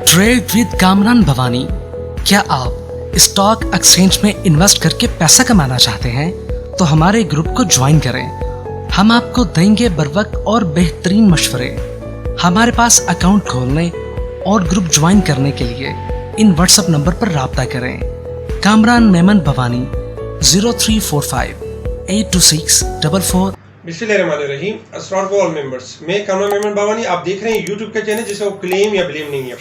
Trade with Kamran Bhavani. क्या आप stock exchange में इन्वेस्ट करके पैसा कमाना चाहते हैं तो हमारे ग्रुप को ज्वाइन करें। हम आपको देंगे बर वक्त और बेहतरीन मशवरे। हमारे पास अकाउंट खोलने और ग्रुप ज्वाइन करने के लिए इन व्हाट्सएप नंबर पर राब्ता करें। कामरान मेमन भवानी 0345 82644। बिस्मिल्लाहिर्रहमानिर्रहीम। अस्सलाम वालेकुम ऑल मेंबर्स। मैं कामरान मेमन भवानी, आप देख रहे हैं यूट्यूब का चैनल जिसे वो क्लेम या ब्लेम नहीं है।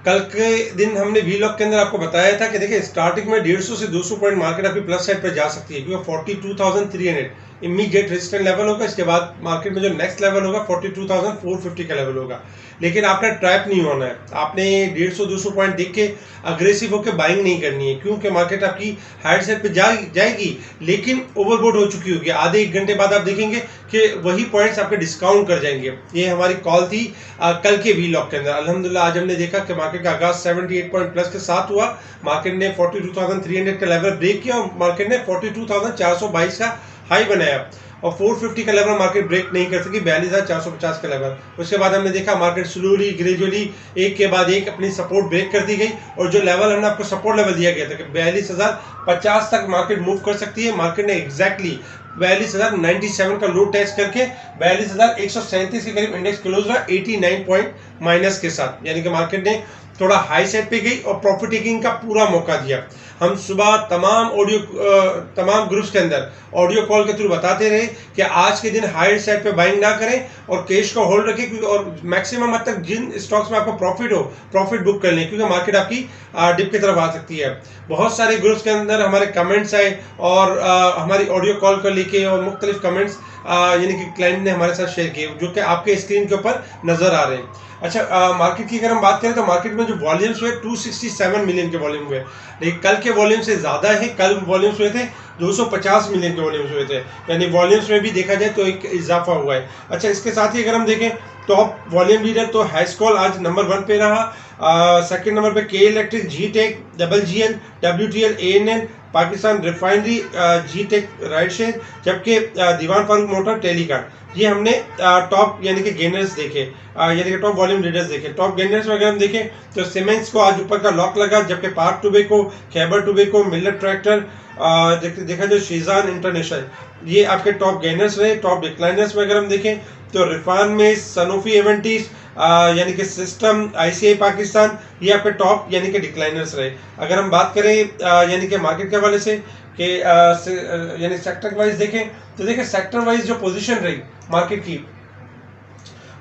कल के दिन हमने वीलॉग के अंदर आपको बताया था कि देखिए स्टार्टिंग में 150 से 200 पॉइंट मार्केट आपकी प्लस साइड पर जा सकती है, क्योंकि 42,300 इमीडिएट रेजिस्टेंस लेवल होगा। इसके बाद मार्केट में जो नेक्स्ट लेवल होगा 42,450 का लेवल होगा। लेकिन आपने ट्रैप नहीं होना है, आपने 150-200 पॉइंट देख के अग्रेसिव होकर बाइंग नहीं करनी है, क्योंकि मार्केट आपकी हायर साइड पे जाएगी लेकिन ओवरबोट हो चुकी होगी। आधे एक घंटे बाद आप देखेंगे कि वही पॉइंट्स आपके डिस्काउंट कर जाएंगे। ये हमारी कॉल थी कल के वीलॉग के अंदर। अल्हम्दुलिल्लाह आज हमने देखा कि मार्केट का आगाज 78 पॉइंट प्लस के साथ हुआ। मार्केट ने 42,300 का लेवल ब्रेक किया और मार्केट ने 42,422 का हाई बनाया और 450 का लेवल मार्केट ब्रेक नहीं कर सकी, 42,450 का लेवल। उसके बाद हमने देखा मार्केट स्लोली ग्रेजुअली एक के बाद एक अपनी सपोर्ट ब्रेक कर दी गई और जो लेवल हमने आपको सपोर्ट लेवल दिया गया था कि 42,050 तक मार्केट मूव कर सकती है, मार्केट ने एग्जैक्टली 42,097 का लो टेस्ट करके 42,137 के करीब इंडेक्स क्लोज रहा 89 पॉइंट माइनस के साथ। यानी कि मार्केट ने थोड़ा हाई साइड पे गई और प्रॉफिट टेकिंग का पूरा मौका दिया। हम सुबह तमाम ग्रुप्स के अंदर ऑडियो कॉल के थ्रू बताते रहे कि आज के दिन हायर साइड पे बाइंग ना करें और कैश को होल्ड रखें, क्योंकि और मैक्सिमम हद तक जिन स्टॉक्स में आपको प्रॉफिट बुक कर लें, क्योंकि मार्केट आपकी डिप की तरफ आ सकती है। बहुत सारे ग्रुप्स के अंदर हमारे कमेंट्स आए और हमारी ऑडियो कॉल को लेके और मुख्तलिफ कमेंट्स यानी कि क्लाइंट ने हमारे साथ शेयर किए, जो कि आपके स्क्रीन के ऊपर नजर आ रहे हैं। अच्छा, मार्केट की अगर हम बात करें तो मार्केट में जो वॉल्यूम्स हुए 267 मिलियन के वॉल्यूम हुए, लेकिन कल के वॉल्यूम से ज़्यादा है। कल वॉल्यूम्स हुए थे 250 मिलियन के वॉल्यूम्स हुए थे, यानी वॉल्यूम्स में भी देखा जाए तो एक इजाफा हुआ है। अच्छा, इसके साथ ही अगर हम देखें टॉप वॉल्यूम लीडर तो हैस्कॉल आज नंबर 1 पे रहा। सेकंड नंबर पे K electric, G tech, WGL, WTL, ANN, Pakistan refinery, G tech right share, जबकि दीवान फारूक मोटर, टेलीकार्ड, ये हमने टॉप यानी कि गेनर्स देखे, यानी कि टॉप वॉल्यूम लीडर्स देखे। टॉप गेनर्स में अगर हम देखें तो सीमेंट्स को आज ऊपर का लॉक लगा, जबकि park tobacco, Khyber tobacco, Miller tractor, देखा जो शीजान इंटरनेशनल, ये आपके टॉप गेनर्स रहे। टॉप डिक्लाइनर्स में अगर हम देखें तो रिफान में सनोफी एवेंटीज, यानी कि सिस्टम, ICI पाकिस्तान, ये आपके टॉप यानी कि डिक्लाइनर्स रहे। अगर हम बात करें यानी कि मार्केट के हवाले से कि यानी सेक्टर वाइज देखें तो देखिए सेक्टर वाइज जो पोजीशन रही मार्केट की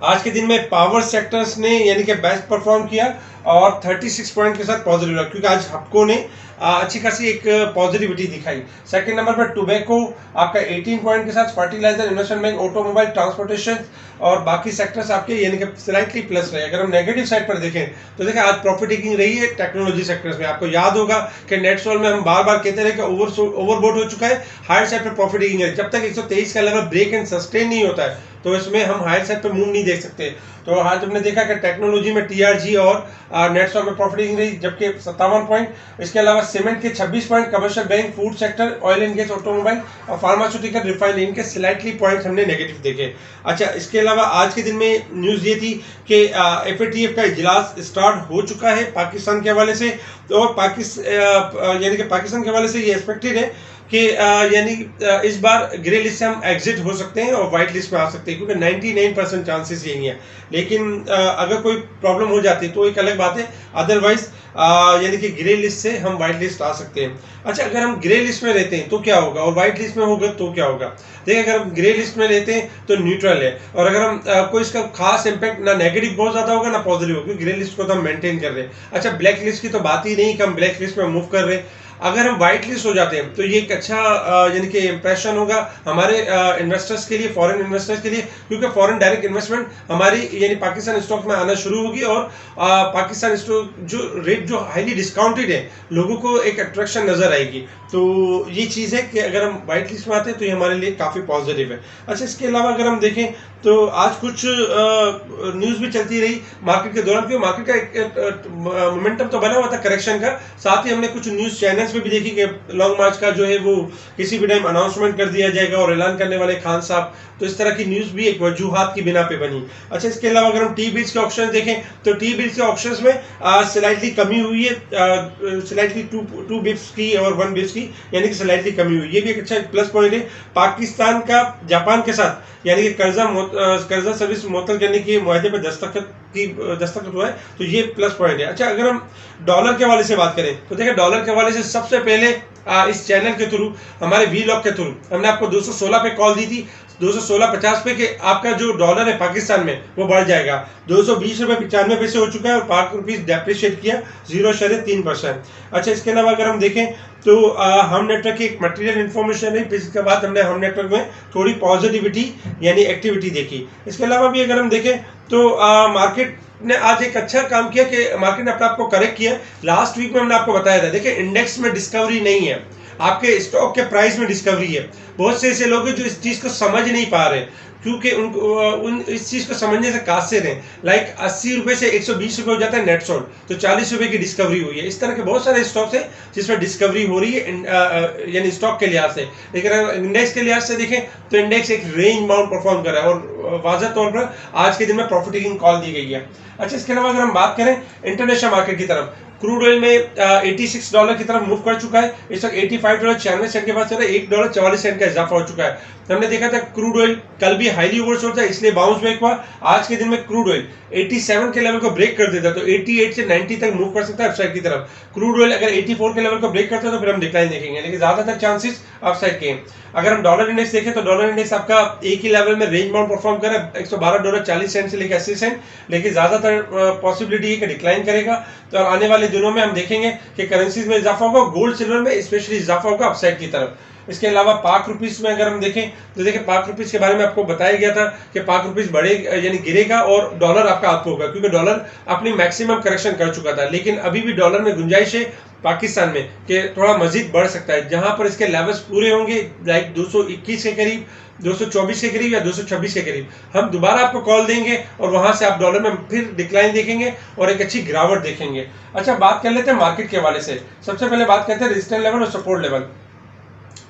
आज के दिन में पावर सेक्टर्स ने यानी कि बेस्ट परफॉर्म किया और 36 पॉइंट के साथ पॉजिटिव रहा, क्योंकि आज हपको ने अच्छी खासी एक पॉजिटिविटी दिखाई। सेकंड नंबर पर टोबैको आपका 18 पॉइंट के साथ, fertiliser, investment bank, automobile, transportation और बाकी सेक्टर्स आपके यानी कि स्लाइटली प्लस रहे। अगर हम नेगेटिव साइड पर देखें तो देखिए आज प्रॉफिट टेकिंग रही है टेक्नोलॉजी सेक्टर्स में। आपको याद होगा कि नेटसोल में हम बार बार कहते रहे कि ओवरबोट हो चुका है, हायर साइड पर प्रॉफिट टेकिंग है। जब तक 123 का लेवल ब्रेक एंड सस्टेन नहीं होता है तो इसमें हम हायर साइड पर मूव नहीं देख सकते। तो आज हमने देखा कि टेक्नोलॉजी में TRG और नेटसोल में प्रॉफिटिंग रही, जबकि 57 पॉइंट। इसके अलावा सीमेंट के 26 point, commercial bank, food sector, oil and gas, automobile और फार्मास्यूटिकल, रिफाइनरी, इनके स्लाइटली पॉइंट्स हमने नेगेटिव देखे। अच्छा, इसके अलावा आज के दिन में न्यूज़ ये थी कि FATF का इजलास स्टार्ट हो चुका है पाकिस्तान के हवाले से, और यानी कि पाकिस्तान के हवाले से ये एक्सपेक्टेड है कि यानी इस बार ग्रे लिस्ट से हम एग्जिट हो सकते हैं और व्हाइट लिस्ट में आ सकते हैं, क्योंकि 99% चांसेस यही है। लेकिन अगर कोई प्रॉब्लम हो जाती है तो एक अलग बात है, अदरवाइज यानी कि ग्रे लिस्ट से हम व्हाइट लिस्ट आ सकते हैं। अच्छा, अगर हम ग्रे लिस्ट में रहते हैं तो क्या होगा और व्हाइट लिस्ट में होगा तो क्या होगा? देखिए, अगर हम ग्रे लिस्ट में रहते हैं तो न्यूट्रल है, और अगर हम कोई इसका खास इंपैक्ट ना नेगेटिव बहुत ज्यादा होगा ना पॉजिटिव होगा, ग्रे लिस्ट को तो हम मेंटेन कर रहे हैं। अच्छा, ब्लैक लिस्ट की तो बात ही नहीं कि हम ब्लैक लिस्ट में मूव कर रहे हैं। अगर हम व्हाइट लिस्ट हो जाते हैं तो ये एक अच्छा यानी कि इंप्रेशन होगा हमारे इन्वेस्टर्स के लिए, फॉरेन इन्वेस्टर्स के लिए, क्योंकि फॉरेन डायरेक्ट इन्वेस्टमेंट हमारी यानी पाकिस्तान स्टॉक में आना शुरू होगी और पाकिस्तान स्टॉक जो रेट जो हाईली डिस्काउंटेड है, लोगों को एक अट्रैक्शन नजर आएगी। तो ये चीज़ है कि अगर हम व्हाइट लिस्ट में आते हैं तो ये हमारे लिए काफ़ी पॉजिटिव है। अच्छा, इसके अलावा अगर हम देखें तो आज कुछ न्यूज़ भी चलती रही मार्केट के दौरान, क्योंकि मार्केट का एक मोमेंटम तो बना हुआ था करेक्शन का। साथ ही हमने कुछ न्यूज़ चैनल्स में भी देखी कि लॉन्ग मार्च का जो है वो किसी भी टाइम अनाउंसमेंट कर दिया जाएगा और ऐलान करने वाले खान साहब, तो इस तरह की न्यूज़ भी एक वजूहात की बिना पे बनी। अच्छा, इसके अलावा अगर हम टी बिल्स के ऑप्शन देखें तो टी बिल्स के ऑप्शंस में स्लाइटली कमी हुई है, स्लाइटली 2 बिप्स की और 1 बिप्स की, यानी कि स्लाइटली कमी हुई। ये भी एक अच्छा प्लस पॉइंट है। पाकिस्तान का जापान के साथ यानी कि कर्जा सर्विस मुअत्तल करने के मुआहदे पर दस्तखत हुआ है, तो ये प्लस पॉइंट है। अच्छा, अगर हम डॉलर के हवाले से बात करें तो देखिए डॉलर के हवाले से सबसे पहले इस चैनल के थ्रू, हमारे वीलॉग के थ्रू हमने आपको 216 पे कॉल दी थी, 216.50 पे कि आपका जो डॉलर है पाकिस्तान में वो बढ़ जाएगा। 220 रुपये 95 पैसे हो चुका है और पाक रुपीज़ डेप्रिशिएट किया 0.3%। अच्छा, इसके अलावा अगर हम देखें तो हम नेटवर्क की एक मटेरियल इन्फॉर्मेशन है, फिर इसके बाद हमने हम नेटवर्क में थोड़ी पॉजिटिविटी यानी एक्टिविटी देखी। इसके अलावा भी अगर हम देखें तो मार्केट ने आज एक अच्छा काम किया कि मार्केट ने अपने आप को करेक्ट किया। लास्ट वीक में हमने आपको बताया था, देखिए इंडेक्स में डिस्कवरी नहीं है, आपके स्टॉक के प्राइस में डिस्कवरी है। बहुत से ऐसे लोग हैं जो इस चीज़ को समझ नहीं पा रहे, क्योंकि उन इस चीज़ को समझने से कासिर हैं। लाइक 80 रुपये से 120 रुपये हो जाता है नेट शॉर्ट, तो 40 रुपये की डिस्कवरी हुई है। इस तरह के बहुत सारे स्टॉक्स हैं जिसमें डिस्कवरी हो रही है यानी स्टॉक के लिहाज से। लेकिन अगर इंडेक्स के लिहाज से देखें तो इंडेक्स एक रेंज बाउंड परफॉर्म कर रहा है और वाज़ह तौर पर आज के दिन में प्रॉफिट टेकिंग कॉल दी गई है। अच्छा, इसके अलावा अगर हम बात करें इंटरनेशनल मार्केट की तरफ, क्रूड ऑयल में $86 की तरफ मूव कर चुका है। इस वक्त $85.96 के पास चल रहा है, $1.44 का इजाफा हो चुका है। हमने देखा था क्रूड ऑयल कल भी हाईली ओवरसोल्ड था, इसलिए बाउंस बैक हुआ। आज के दिन में क्रूड ऑयल 87 के लेवल को ब्रेक कर देता तो 88 से 90 तक मूव कर सकता है अपसाइड की तरफ। क्रूड ऑयल अगर 84 के लेवल को ब्रेक करता है तो फिर हम डिक्लाइन देखेंगे, लेकिन ज्यादातर चांसेस अपसाइड के हैं। अगर हम डॉलर इंडेक्स देखें तो डॉलर इंडेक्स आपका एक ही लेवल में रेंज बाउंड परफॉर्म कर रहा है, $112.40 से लेकर 80 सेंट, लेकिन ज्यादातर पॉसिबिलिटी है कि डिक्लाइन करेगा। तो आने वाले दिनों में हम देखेंगे कि करेंसीज में इजाफा होगा, गोल्ड सिल्वर में स्पेशली इजाफा होगा अपसाइड की तरफ। इसके अलावा पाक रुपीस में अगर हम देखें तो देखिए पाक रुपीस के बारे में आपको बताया गया था कि पाक रुपीस बढ़े यानी गिरेगा और डॉलर आपका अप होगा, क्योंकि डॉलर अपनी मैक्सिमम करेक्शन कर चुका था। लेकिन अभी भी डॉलर में गुंजाइश है पाकिस्तान में कि थोड़ा मजीद बढ़ सकता है, जहां पर इसके लेवल्स पूरे होंगे लाइक 221 के करीब, 224 के करीब या 226 के करीब। हम दोबारा आपको कॉल देंगे और वहां से आप डॉलर में फिर डिक्लाइन देखेंगे और एक अच्छी गिरावट देखेंगे। अच्छा, बात कर लेते हैं मार्केट के हवाले से। सबसे पहले बात करते हैं रेजिस्टेंस लेवल और सपोर्ट लेवल।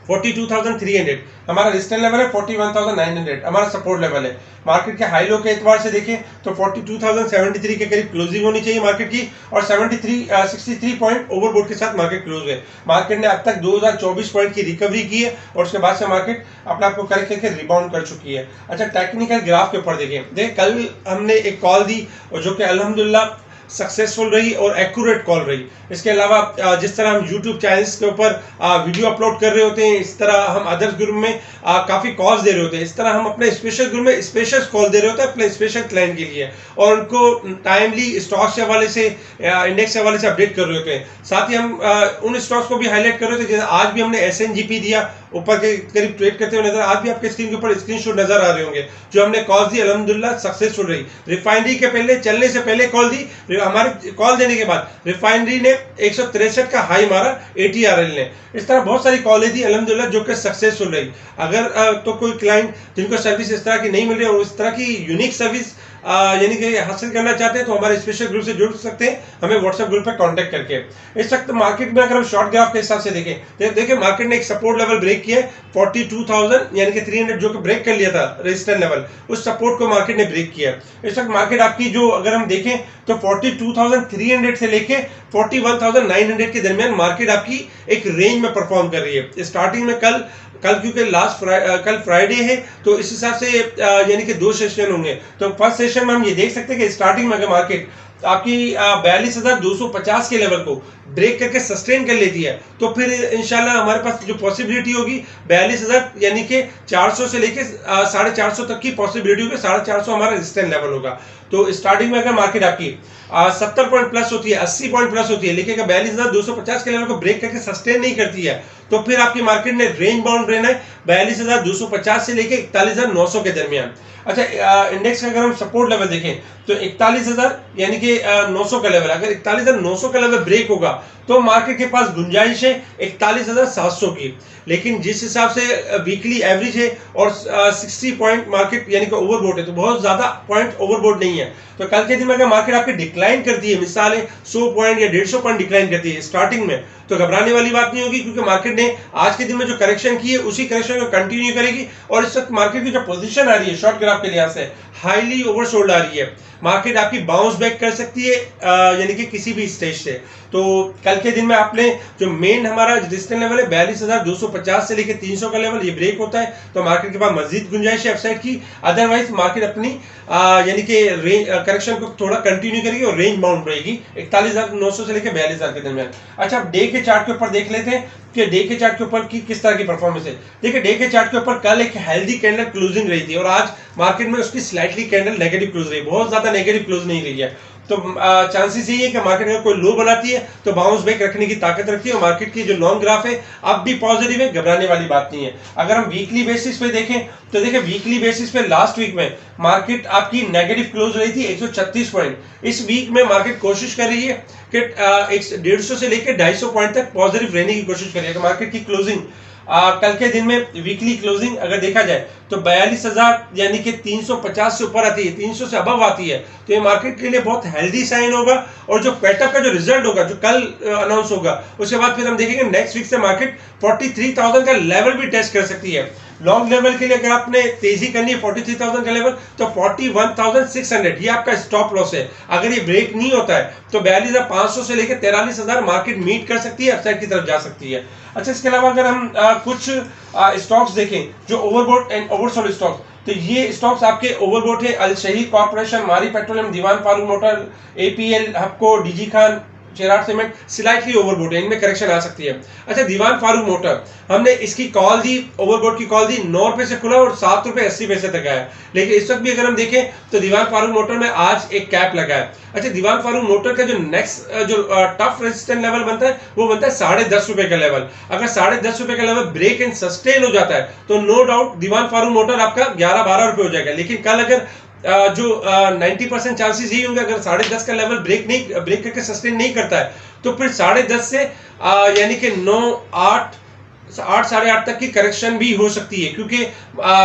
42,300 हमारा रेजिस्टेंस लेवल है, 41,900 हमारा सपोर्ट लेवल है। मार्केट के हाई लो के एतबार से देखें तो 42,073 के करीब क्लोजिंग होनी चाहिए मार्केट की, और 63 पॉइंट ओवरबोट के साथ मार्केट क्लोज है। मार्केट ने अब तक 2024 पॉइंट की रिकवरी की है और उसके बाद से मार्केट अपने आप को करेक्ट करके रिबाउंड कर चुकी है। अच्छा, टेक्निकल ग्राफ के ऊपर देखें कल हमने एक कॉल दी और जो कि अल्हम्दुलिल्लाह सक्सेसफुल रही और एक्यूरेट कॉल रही। इसके अलावा जिस तरह हम YouTube चैनल्स के ऊपर वीडियो अपलोड कर रहे होते हैं, इस तरह हम अदर्स ग्रुप में काफ़ी कॉल्स दे रहे होते हैं, इस तरह हम अपने स्पेशल ग्रुप में स्पेशल कॉल दे रहे होते हैं अपने स्पेशल क्लाइंट के लिए, और उनको टाइमली स्टॉक्स के हवाले से इंडेक्स के हवाले से अपडेट कर रहे होते हैं। साथ ही हम उन स्टॉक्स को भी हाईलाइट कर रहे थे, जैसे आज भी हमने SNGP दिया, ऊपर के करीब ट्रेड करते हुए नजर, आज भी आपके स्क्रीन के ऊपर स्क्रीनशॉट नजर आ रहे होंगे। जो हमने कॉल दी अल्हम्दुलिल्लाह सक्सेसफुल रही। रिफाइनरी के पहले चलने से पहले कॉल दी, हमारे कॉल देने के बाद रिफाइनरी ने 163 का हाई मारा ATRL ने। इस तरह बहुत सारी कॉलें दी अल्हम्दुलिल्लाह जो कि सक्सेसफुल रही। अगर तो कोई क्लाइंट जिनको सर्विस इस तरह की नहीं मिल रही और इस तरह की यूनिक सर्विस यानी कि हासिल करना चाहते हैं तो हमारे स्पेशल ग्रुप से जुड़ सकते हैं, हमें व्हाट्सएप ग्रुप पे कांटेक्ट करके। इस वक्त मार्केट में अगर हम शॉर्ट ग्राफ के हिसाब से देखें तो देखिए मार्केट ने एक सपोर्ट लेवल ब्रेक किया है 42,000 यानी कि 300 जो कि ब्रेक कर लिया था रेजिस्टेंस लेवल, उस सपोर्ट को मार्केट ने ब्रेक किया। इस वक्त मार्केट आपकी जो अगर हम देखें तो 42,300 से लेके 41,900 के दरमियान मार्केट आपकी एक रेंज में परफॉर्म कर रही है। स्टार्टिंग में कल क्योंकि कल फ्राइडे है तो इस हिसाब से यानी कि 2 सेशन होंगे। तो फर्स्ट सेशन में हम ये देख सकते हैं कि स्टार्टिंग में अगर मार्केट आपकी 42,250 के लेवल को ब्रेक करके सस्टेन कर लेती है तो फिर इंशाल्लाह हमारे पास जो पॉसिबिलिटी होगी 42,000 यानी कि 400 से लेके 450 तक की पॉसिबिलिटी होगी। 450 हमारा रेजिस्टेंस लेवल होगा। तो स्टार्टिंग में अगर मार्केट आपकी 70 पॉइंट प्लस होती है, 80 पॉइंट प्लस होती है, लेकिन अगर 42,250 के लेवल को ब्रेक करके सस्टेन नहीं करती है तो फिर आपकी मार्केट ने रेंज बाउंड रहना है 42,250 से लेके 41,900 के दरमियान। अच्छा, इंडेक्स का अगर हम सपोर्ट लेवल देखें तो 41,000 यानी कि 900 का लेवल, अगर 41,900 का लेवल ब्रेक होगा तो मार्केट के पास गुंजाइश है 41,700 की। लेकिन जिस हिसाब से वीकली एवरेज है और 60 पॉइंट मार्केट यानी कि ओवरबोट है, तो बहुत ज्यादा पॉइंट ओवरबोट नहीं है। है। तो कल के दिन में अगर मार्केट आपकी डिक्लाइन करती है, मिसाल है 100 पॉइंट या 150 पॉइंट डिक्लाइन करती है स्टार्टिंग में, तो घबराने वाली बात नहीं होगी, क्योंकि मार्केट ने आज के दिन में जो करेक्शन की है उसी करेक्शन को कंटिन्यू करेगी। और इस वक्त मार्केट की जो पोजीशन आ रही है शॉर्ट ग्राफ के लिहाज से हाईली ओवरसोल्ड आ रही है। मार्केट आपकी बाउंस बैक कर सकती है यानी कि किसी भी स्टेज से। तो कल के दिन में आपने जो मेन हमारा रेजिस्टेंस लेवल है 42,250 से लेकर 300 का लेवल, ये ब्रेक होता है तो मार्केट के पास मजीद गुंजाइश है अपसाइड की। अदरवाइज मार्केट अपनी यानी कि रेंज करेक्शन को थोड़ा कंटिन्यू करेगी और रेंज बाउंड रहेगी 41,900 से लेकर 42,000 के दरमियान। अच्छा, अब डे के चार्ट के ऊपर देख लेते हैं कि डे के चार्ट के ऊपर की किस तरह की परफॉर्मेंस है। देखिए, डे के चार्ट के ऊपर कल एक हेल्दी कैंडल क्लोजिंग रही थी और आज मार्केट में उसकी स्लाइटली कैंडल नेगेटिव क्लोज रही, बहुत ज्यादा नेगेटिव क्लोज नहीं रही है। तो चांसेस यही है कि मार्केट अगर कोई लो बनाती है तो बाउंस बैक रखने की ताकत रखती है। और मार्केट की जो लॉन्ग ग्राफ है अब भी पॉजिटिव है, घबराने वाली बात नहीं है। अगर हम वीकली बेसिस पे देखें तो देखिए, वीकली बेसिस पे लास्ट वीक में मार्केट आपकी नेगेटिव क्लोज रही थी 136 पॉइंट। इस वीक में मार्केट कोशिश कर रही है कि 150 से लेकर 250 पॉइंट तक पॉजिटिव रहने की कोशिश कर रही है। मार्केट की क्लोजिंग कल के दिन में वीकली क्लोजिंग अगर देखा जाए तो 42,000 यानी कि 350 से ऊपर आती है, 300 से अबव आती है, तो ये मार्केट के लिए बहुत हेल्दी साइन होगा। और जो पैटअप का जो रिजल्ट होगा जो कल अनाउंस होगा उसके बाद फिर हम देखेंगे नेक्स्ट वीक से मार्केट 43,000 का लेवल भी टेस्ट कर सकती है। लॉन्ग लेवल के लिए अगर आपने तेजी करनी है 43,000 का लेवल तो 41,600 ये आपका स्टॉप लॉस है। अगर ये ब्रेक नहीं होता है तो 42,500 से लेकर 43,000 मार्केट मीट कर सकती है, अपसाइड की तरफ जा सकती है। अच्छा, इसके अलावा अगर हम कुछ स्टॉक्स देखें जो ओवरबॉट एंड ओवरसोल्ड स्टॉक्स, तो ये स्टॉक्स आपके ओवरबॉट है अल Shaheed corporation, Mari petroleum, Dewan Farooq motor, APL, हपको, DG Khan, Cherat cement slightly overbought है, इनमें करेक्शन आ सकती है। अच्छा, दीवान फारूक मोटर हमने इसकी कॉल दी, ओवरबॉट की कॉल दी, 9 रुपए से खुला और 7 रुपए 80 पैसे तक आया। लेकिन इस वक्त भी अगर हम देखें तो दीवान फारूक मोटर में आज एक कैप लगा है। अच्छा, दीवान फारूक मोटर का जो नेक्स्ट जो टफ रेजिस्टेंस लेवल बनता है वो बनता है 10.5 रुपए का लेवल। अगर 10.5 रुपए का लेवल ब्रेक एंड सस्टेन हो जाता है तो नो डाउट दीवान फारूक मोटर आपका 11-12 रुपए हो जाएगा। लेकिन कल अगर जो 90% चांसेस यही होंगे अगर 10.5 का लेवल ब्रेक करके सस्टेन नहीं करता है तो फिर 10.5 से यानी कि 9, 8, 8-8.5 तक की करेक्शन भी हो सकती है, क्योंकि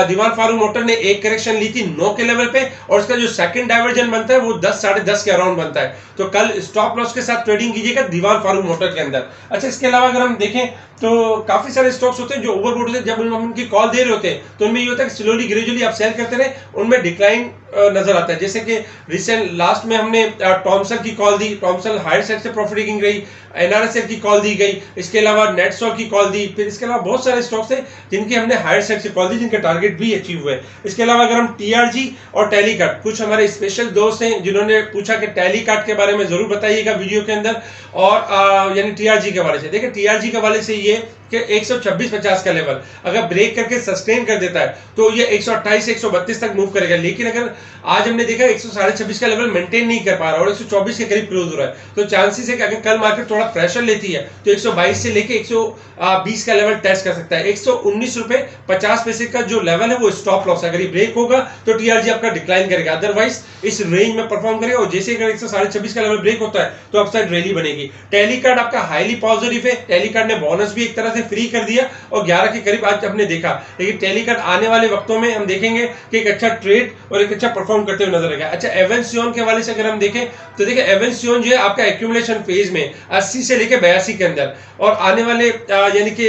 दीवान फारूक मोटर ने एक करेक्शन ली थी 9 के लेवल पे और उसका जो सेकंड डाइवर्जन बनता है वो 10-10.5 के अराउंड बनता है। तो कल स्टॉप लॉस के साथ ट्रेडिंग कीजिएगा दीवान फारूक मोटर के अंदर। अच्छा, इसके अलावा अगर हम देखें तो काफी सारे स्टॉक्स होते हैं जो ओवरबॉट होते हैं, जब हम उनकी कॉल दे रहे होते हैं तो उनमें ये होता है कि स्लोली ग्रेजुअली आप सेल करते रहे, उनमें डिक्लाइन नजर आता है। जैसे कि रिसेंट लास्ट में हमने टॉमसन की कॉल दी, टॉमसन हायर साइड से प्रॉफिट टेकिंग रही, एनआरएसएल की कॉल दी गई, इसके अलावा नेटसॉल की कॉल दी, फिर इसके अलावा बहुत सारे स्टॉक्स हैं जिनकी हमने हायर साइड से कॉल दी, जिनके टारगेट भी अचीव हुए। इसके अलावा अगर हम टीआरजी और टैलीकार्ट, कुछ हमारे स्पेशल दोस्त हैं जिन्होंने पूछा कि टैलीकार्ट के बारे में जरूर बताइएगा वीडियो के अंदर, और यानी टीआरजी के बारे से। देखिए, टीआरजी के वाले से ये कि 126.50 का लेवल अगर ब्रेक करके सस्टेन कर देता है तो ये 128 से 132 तक मूव करेगा। लेकिन अगर आज हमने देखा 126 का लेवल मेंटेन नहीं कर पा रहा और 124 के करीब क्लोज हो रहा है, तो चांसेस है कि अगर कल मार्केट थोड़ा प्रेशर लेती है तो 122 से लेके 120 का लेवल टेस्ट कर सकता है। 119 रुपए 50 पैसे का जो लेवल है वो स्टॉप लॉस है। अगर ये ब्रेक होगा तो टीआरजी आपका डिक्लाइन करेगा, अदरवाइज इस रेंज में परफॉर्म करेगा। और जैसे अगर 126 का लेवल ब्रेक होता है तो अपसाइड रैली बनेगी। टैलीकार्ट आपका हाईली पॉजिटिव है, टैलीकार्ट ने बोनस भी एक तरह से फ्री कर दिया और 11 के करीब आज हमने देखा। लेकिन टैलीकार्ट आने वाले वक्तों में हम देखेंगे कि एक अच्छा ट्रेड और एक अच्छा परफॉर्म करते हुए नजर आएगा। अच्छा, एवेंसियन के वाले से अगर हम देखें तो देखिए, एवेंसियन जो है आपका एक्यूमुलेशन फेज में 80 से लेकर 82 के अंदर, और आने वाले यानी कि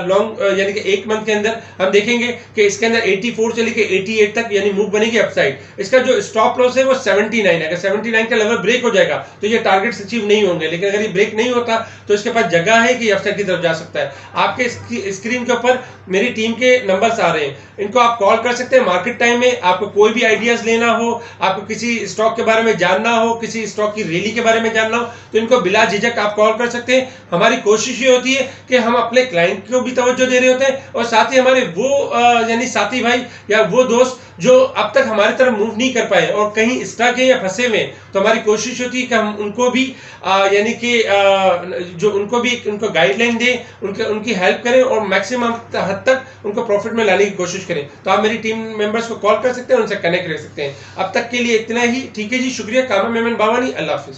लॉन्ग यानी कि एक मंथ के अंदर हम देखेंगे कि इसके अंदर 84 से लेकर 88 तक यानी मूव बनेगी अपसाइड। इसका जो स्टॉप लॉस है वो 79 है। अगर 79 का लेवल ब्रेक हो जाएगा तो ये टारगेट्स अचीव नहीं होंगे, लेकिन अगर ये ब्रेक नहीं होता तो इसके पास जगह है कि अपसाइड की तरफ जा सकता है। आपके स्क्रीन के ऊपर मेरी टीम के नंबर्स आ रहे हैं, इनको आप कॉल कर सकते हैं मार्केट टाइम में। आपको कोई भी आइडियाज लेना हो, आपको किसी स्टॉक के बारे में जानना हो, किसी स्टॉक की रैली के बारे में जानना हो, तो इनको बिला झिझक आप कॉल कर सकते हैं। हमारी कोशिश ये होती है कि हम अपने क्लाइंट को भी तवज्जो दे रहे होते हैं और साथ ही हमारे वो यानी साथी भाई या वो दोस्त जो अब तक हमारी तरफ मूव नहीं कर पाए और कहीं स्टक है या फंसे हुए, तो हमारी कोशिश होती है कि हम उनको भी यानी कि जो उनको भी उनको गाइडलाइन दें, उनकी हेल्प करें और मैक्सिमम हद तक उनको प्रॉफिट में लाने की कोशिश करें। तो आप मेरी टीम मेंबर्स को कॉल कर सकते हैं, उनसे कनेक्ट रह सकते हैं। अब तक के लिए इतना ही, ठीक है जी, शुक्रिया। कामरान मेमन बावानी, अल्लाह हाफिज।